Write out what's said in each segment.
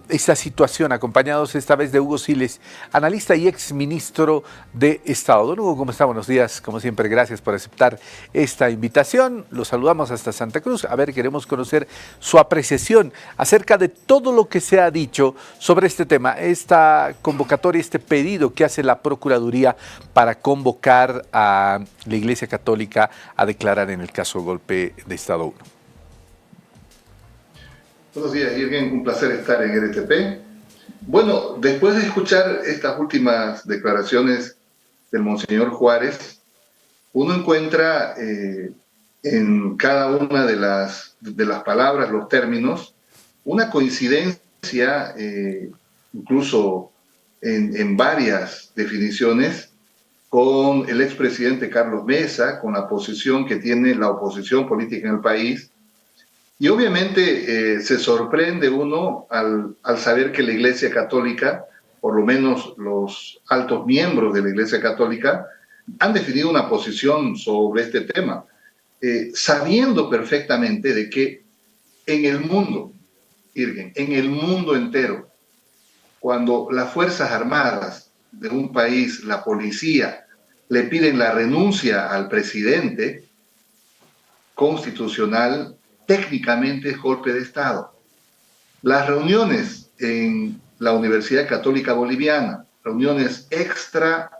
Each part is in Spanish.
esta situación, acompañados esta vez de Hugo Siles, analista y ex ministro de Estado. Don Hugo, ¿cómo está? Buenos días. Como siempre, gracias por aceptar esta invitación. Los saludamos hasta Santa Cruz. A ver, queremos conocer su apreciación acerca de todo lo que se ha dicho sobre este tema, esta convocatoria, este pedido que hace la Procuraduría para convocar a la Iglesia Católica a declarar en el caso Golpe de Estado 1. Buenos días, Jürgen. Un placer estar en RTP. Bueno, después de escuchar estas últimas declaraciones del Monseñor Juárez, uno encuentra en cada una de las palabras, los términos, una coincidencia, incluso en varias definiciones, con el expresidente Carlos Mesa, con la posición que tiene la oposición política en el país. Y obviamente se sorprende uno al saber que la Iglesia Católica, por lo menos los altos miembros de la Iglesia Católica, han definido una posición sobre este tema, sabiendo perfectamente de que en el mundo, Irgen, en el mundo entero, cuando las Fuerzas Armadas de un país, la policía, le piden la renuncia al presidente constitucional, técnicamente es golpe de Estado. Las reuniones en la Universidad Católica Boliviana, reuniones extra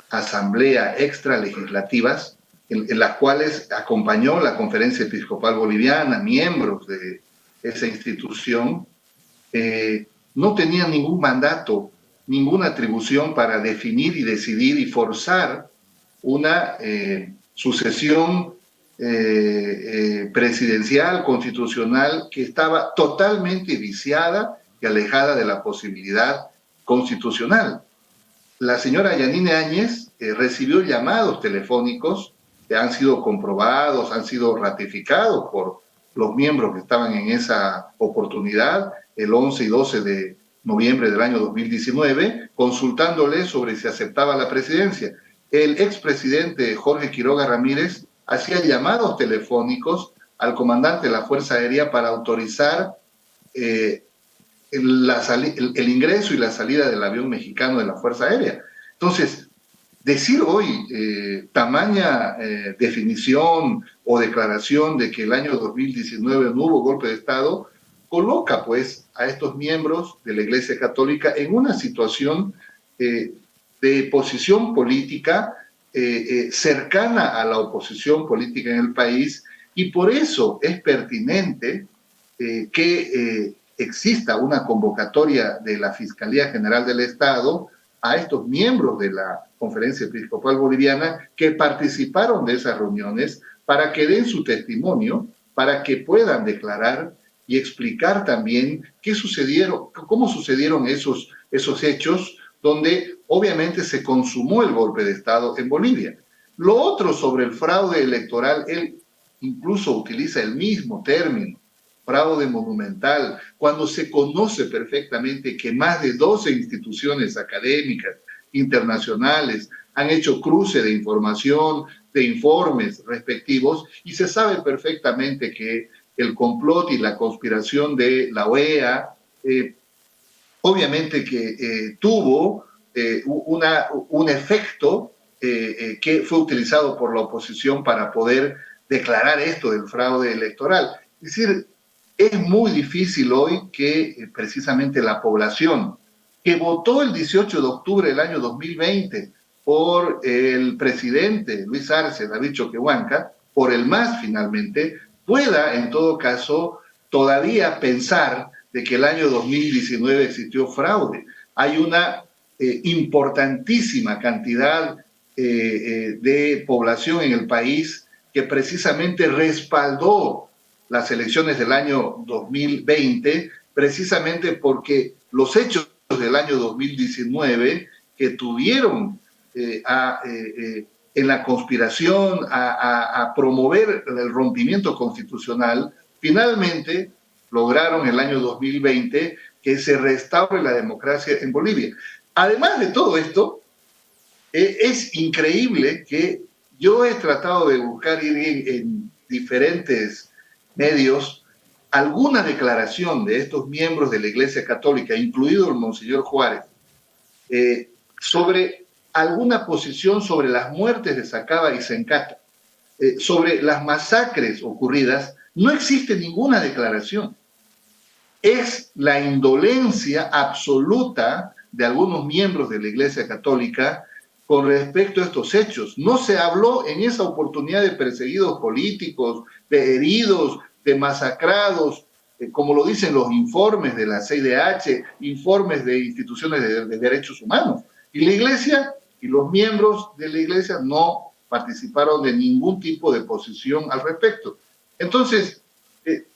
asamblea, extra legislativas, en las cuales acompañó la Conferencia Episcopal Boliviana, miembros de esa institución, no tenían ningún mandato, ninguna atribución para definir y decidir y forzar una sucesión presidencial, constitucional, que estaba totalmente viciada y alejada de la posibilidad constitucional. La señora Yanine Áñez recibió llamados telefónicos que han sido comprobados, han sido ratificados por los miembros que estaban en esa oportunidad, el 11 y 12 de noviembre del año 2019, consultándole sobre si aceptaba la presidencia. El expresidente Jorge Quiroga Ramírez hacía llamados telefónicos al comandante de la Fuerza Aérea para autorizar el ingreso y la salida del avión mexicano de la Fuerza Aérea. Entonces, decir hoy tamaña definición o declaración de que el año 2019 no hubo golpe de Estado, coloca pues a estos miembros de la Iglesia Católica en una situación de posición política cercana a la oposición política en el país, y por eso es pertinente que exista una convocatoria de la Fiscalía General del Estado a estos miembros de la Conferencia Episcopal Boliviana que participaron de esas reuniones para que den su testimonio, para que puedan declarar y explicar también qué sucedieron, cómo sucedieron esos hechos donde obviamente se consumó el golpe de Estado en Bolivia. Lo otro sobre el fraude electoral, él incluso utiliza el mismo término, fraude monumental, cuando se conoce perfectamente que más de 12 instituciones académicas internacionales han hecho cruce de información, de informes respectivos, y se sabe perfectamente que el complot y la conspiración de la OEA, obviamente que tuvo un efecto que fue utilizado por la oposición para poder declarar esto del fraude electoral. Es decir, es muy difícil hoy que precisamente la población que votó el 18 de octubre del año 2020 por el presidente Luis Arce, David Choquehuanca, por el MAS finalmente, pueda en todo caso todavía pensar de que el año 2019 existió fraude. Hay una importantísima cantidad de población en el país que precisamente respaldó las elecciones del año 2020, precisamente porque los hechos del año 2019 que tuvieron en la conspiración a promover el rompimiento constitucional, finalmente lograron el año 2020 que se restaure la democracia en Bolivia. Además de todo esto, es increíble que yo he tratado de buscar en diferentes medios alguna declaración de estos miembros de la Iglesia Católica, incluido el Monseñor Juárez, sobre alguna posición sobre las muertes de Sacaba y Sencata, sobre las masacres ocurridas, no existe ninguna declaración. Es la indolencia absoluta de algunos miembros de la Iglesia Católica con respecto a estos hechos. No se habló en esa oportunidad de perseguidos políticos, de heridos, de masacrados, como lo dicen los informes de la CIDH, informes de instituciones de derechos humanos. Y la Iglesia y los miembros de la Iglesia no participaron de ningún tipo de posición al respecto. Entonces,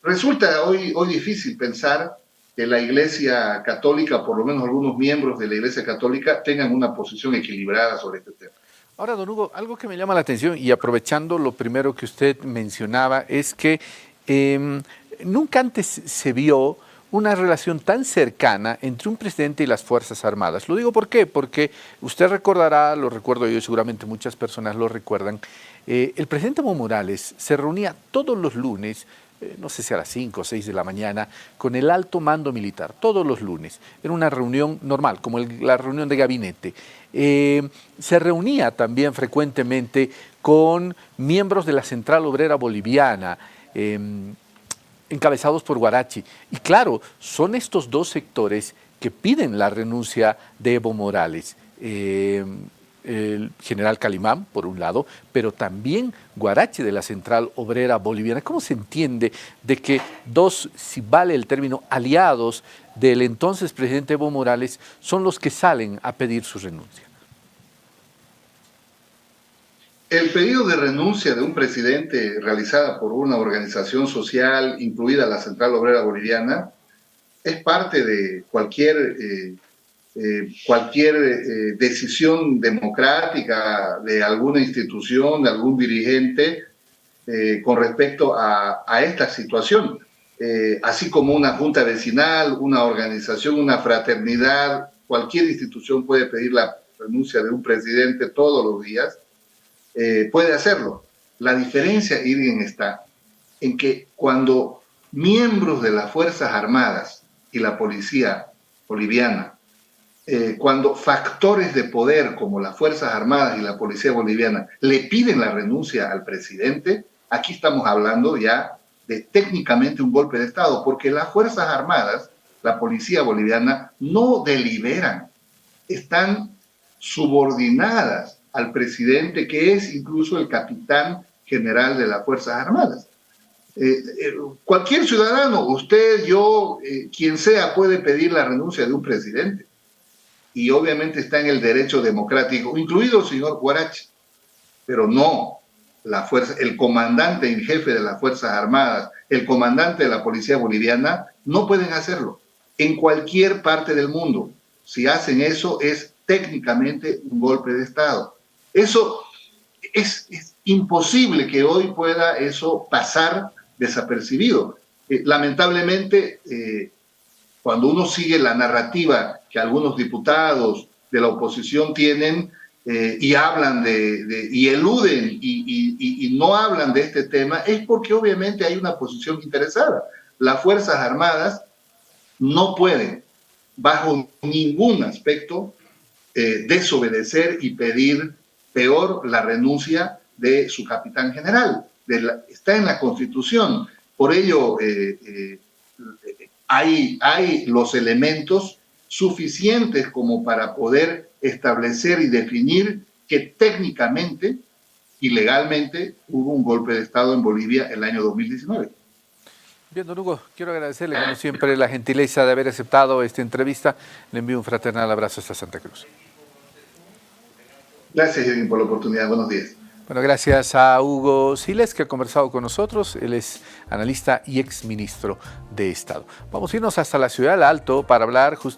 resulta hoy difícil pensar que la Iglesia Católica, por lo menos algunos miembros de la Iglesia Católica, tengan una posición equilibrada sobre este tema. Ahora, don Hugo, algo que me llama la atención, y aprovechando lo primero que usted mencionaba, es que nunca antes se vio una relación tan cercana entre un presidente y las Fuerzas Armadas. Lo digo ¿por qué? Porque usted recordará, lo recuerdo yo, seguramente muchas personas lo recuerdan, el presidente Evo Morales se reunía todos los lunes, no sé si a las 5 o 6 de la mañana, con el alto mando militar, todos los lunes. Era una reunión normal, como la reunión de gabinete. Se reunía también frecuentemente con miembros de la Central Obrera Boliviana, encabezados por Huarachi. Y claro, son estos dos sectores que piden la renuncia de Evo Morales. El general Calimán, por un lado, pero también Huarachi de la Central Obrera Boliviana. ¿Cómo se entiende de que dos, si vale el término, aliados del entonces presidente Evo Morales son los que salen a pedir su renuncia? El pedido de renuncia de un presidente realizada por una organización social, incluida la Central Obrera Boliviana, es parte de cualquier decisión democrática de alguna institución, de algún dirigente con respecto a esta situación. Así como una junta vecinal, una organización, una fraternidad, cualquier institución puede pedir la renuncia de un presidente todos los días, puede hacerlo. La diferencia, Irving, está en que cuando miembros de las Fuerzas Armadas y la policía boliviana, cuando factores de poder como las Fuerzas Armadas y la Policía Boliviana le piden la renuncia al presidente, aquí estamos hablando ya de técnicamente un golpe de Estado, porque las Fuerzas Armadas, la Policía Boliviana, no deliberan, están subordinadas al presidente, que es incluso el capitán general de las Fuerzas Armadas. Cualquier ciudadano, usted, yo, quien sea, puede pedir la renuncia de un presidente. Y obviamente está en el derecho democrático, incluido el señor Huarachi, pero no el comandante en jefe de las Fuerzas Armadas, el comandante de la Policía Boliviana, no pueden hacerlo. En cualquier parte del mundo, si hacen eso, es técnicamente un golpe de Estado. Eso es imposible que hoy pueda eso pasar desapercibido. Lamentablemente, cuando uno sigue la narrativa que algunos diputados de la oposición tienen y hablan y eluden y no hablan de este tema, es porque obviamente hay una posición interesada. Las Fuerzas Armadas no pueden, bajo ningún aspecto, desobedecer y pedir, peor, la renuncia de su capitán general. Está en la Constitución. Por ello, hay los elementos suficientes como para poder establecer y definir que técnicamente y legalmente hubo un golpe de Estado en Bolivia el año 2019. Bien, don Hugo, quiero agradecerle como siempre la gentileza de haber aceptado esta entrevista. Le envío un fraternal abrazo hasta Santa Cruz. Gracias, Irving, por la oportunidad. Buenos días. Bueno, gracias a Hugo Siles, que ha conversado con nosotros. Él es analista y exministro de Estado. Vamos a irnos hasta la ciudad del Alto para hablar justamente